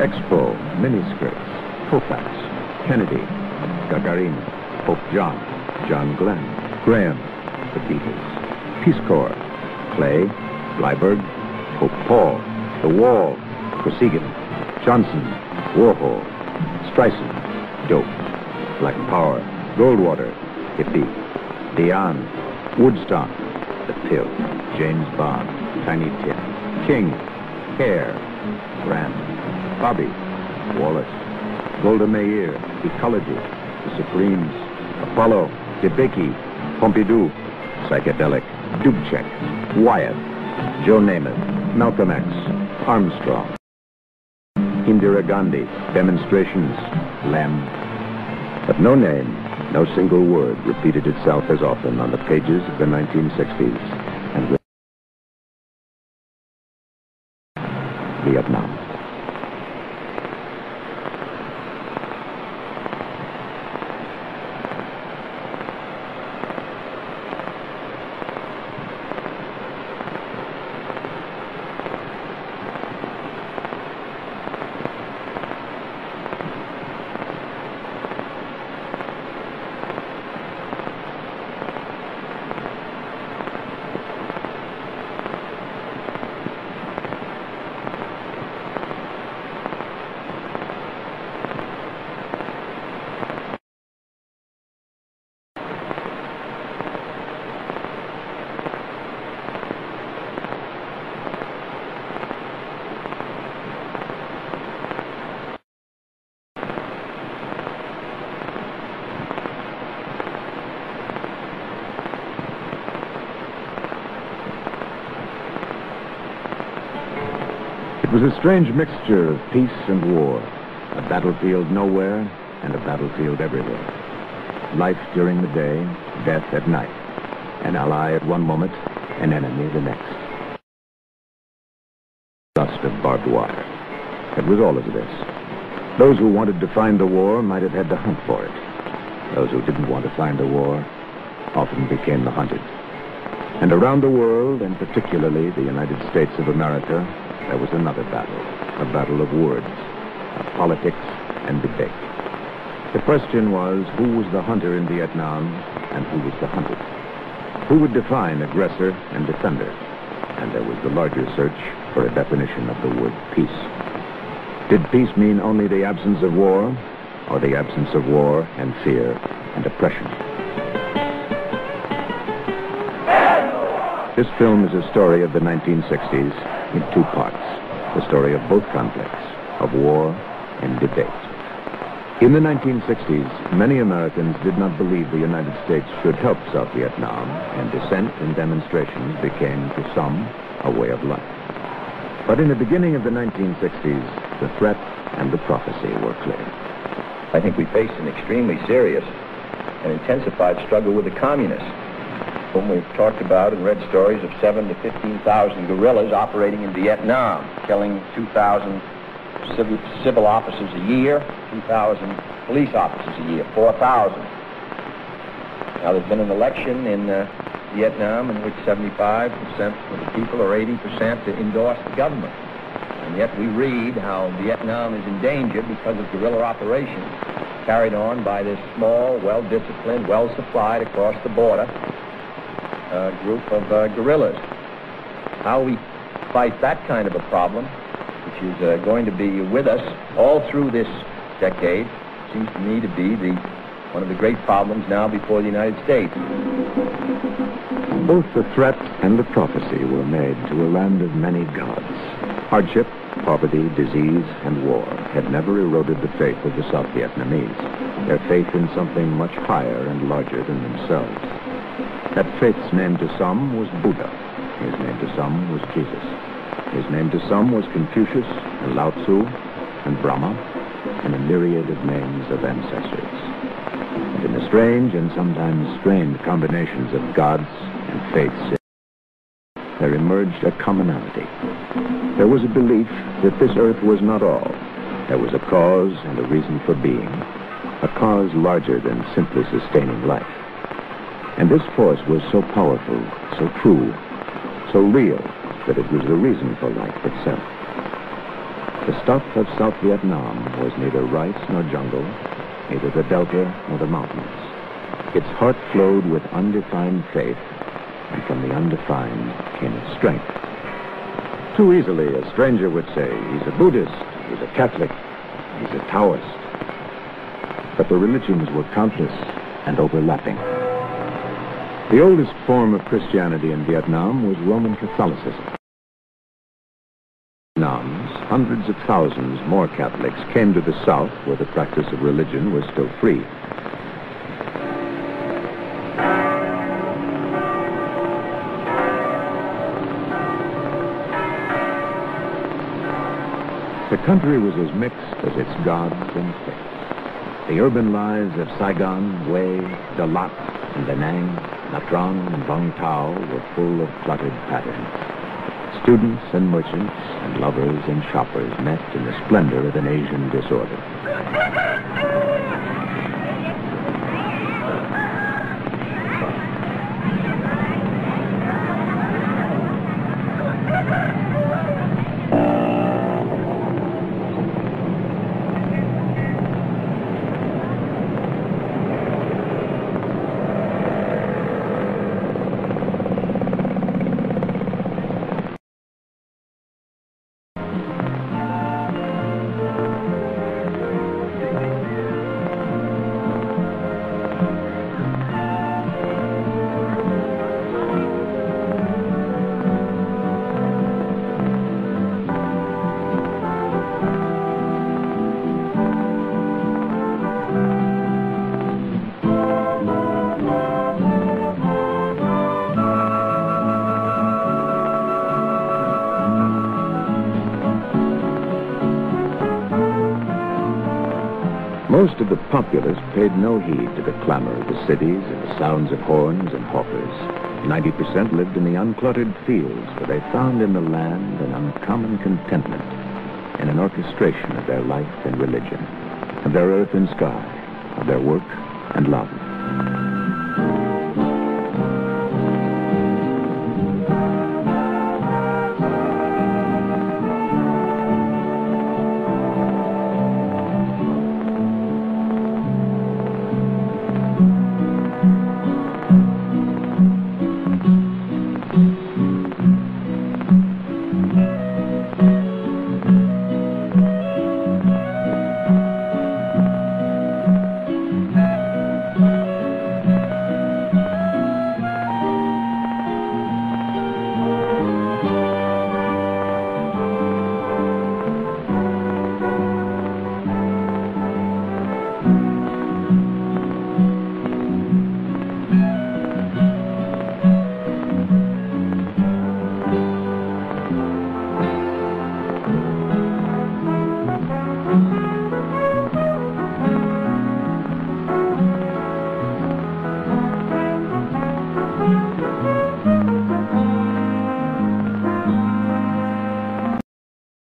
Expo, miniskirts, Koufax, Kennedy, Gagarin, Pope John, John Glenn, Graham, the Beatles, Peace Corps, Clay, Bleiberg, Pope Paul, The Wall, Kosygin, Johnson, Warhol, Streisand, Dope, Black Power, Goldwater, Hippie, Dion, Woodstock, The Pill, James Bond, Tiny Tim, King, Hair, Grant, Bobby, Wallace, Golda Meir, Ecology, The Supremes, Apollo, DeBakey, Pompidou, Psychedelic, Dubček, Wyatt, Joe Namath, Malcolm X, Armstrong, Indira Gandhi, Demonstrations, Lem. But no name, no single word repeated itself as often on the pages of the 1960s and Vietnam. It was a strange mixture of peace and war, a battlefield nowhere and a battlefield everywhere. Life during the day, death at night. An ally at one moment, an enemy the next. Dust of barbed wire. It was always this. Those who wanted to find the war might have had to hunt for it. Those who didn't want to find the war often became the hunted. And around the world, and particularly the United States of America, there was another battle, a battle of words, of politics and debate. The question was, who was the hunter in Vietnam and who was the hunted? Who would define aggressor and defender? And there was the larger search for a definition of the word peace. Did peace mean only the absence of war, or the absence of war and fear and oppression? This film is a story of the 1960s in two parts. The story of both conflicts, of war and debate. In the 1960s, many Americans did not believe the United States should help South Vietnam, and dissent and demonstrations became, to some, a way of life. But in the beginning of the 1960s, the threat and the prophecy were clear. I think we faced an extremely serious and intensified struggle with the communists, whom we've talked about and read stories of 7,000 to 15,000 guerrillas operating in Vietnam, killing 2,000 civil officers a year, 2,000 police officers a year, 4,000. Now, there's been an election in Vietnam in which 75% of the people, or 80%, to endorse the government. And yet we read how Vietnam is in danger because of guerrilla operations carried on by this small, well-disciplined, well-supplied across the border group of guerrillas. How we fight that kind of a problem, which is going to be with us all through this decade, seems to me to be one of the great problems now before the United States. Both the threat and the prophecy were made to a land of many gods. Hardship, poverty, disease, and war had never eroded the faith of the South Vietnamese, their faith in something much higher and larger than themselves. That faith's name to some was Buddha. His name to some was Jesus. His name to some was Confucius and Lao Tzu and Brahma and a myriad of names of ancestors. And in the strange and sometimes strained combinations of gods and faiths, there emerged a commonality. There was a belief that this earth was not all. There was a cause and a reason for being, a cause larger than simply sustaining life. And this force was so powerful, so true, so real, that it was the reason for life itself. The stuff of South Vietnam was neither rice nor jungle, neither the delta nor the mountains. Its heart flowed with undefined faith, and from the undefined came its strength. Too easily, a stranger would say, he's a Buddhist, he's a Catholic, he's a Taoist. But the religions were countless and overlapping. The oldest form of Christianity in Vietnam was Roman Catholicism. Hundreds of thousands more Catholics came to the South, where the practice of religion was still free. The country was as mixed as its gods and faiths. The urban lives of Saigon, Hue, Dalat, and Da Nang, Nha Trang, and Vung Tau were full of cluttered patterns. Students and merchants and lovers and shoppers met in the splendor of an Asian disorder. Most of the populace paid no heed to the clamor of the cities and the sounds of horns and hawkers. 90% lived in the uncluttered fields, where they found in the land an uncommon contentment and an orchestration of their life and religion, of their earth and sky, of their work and love.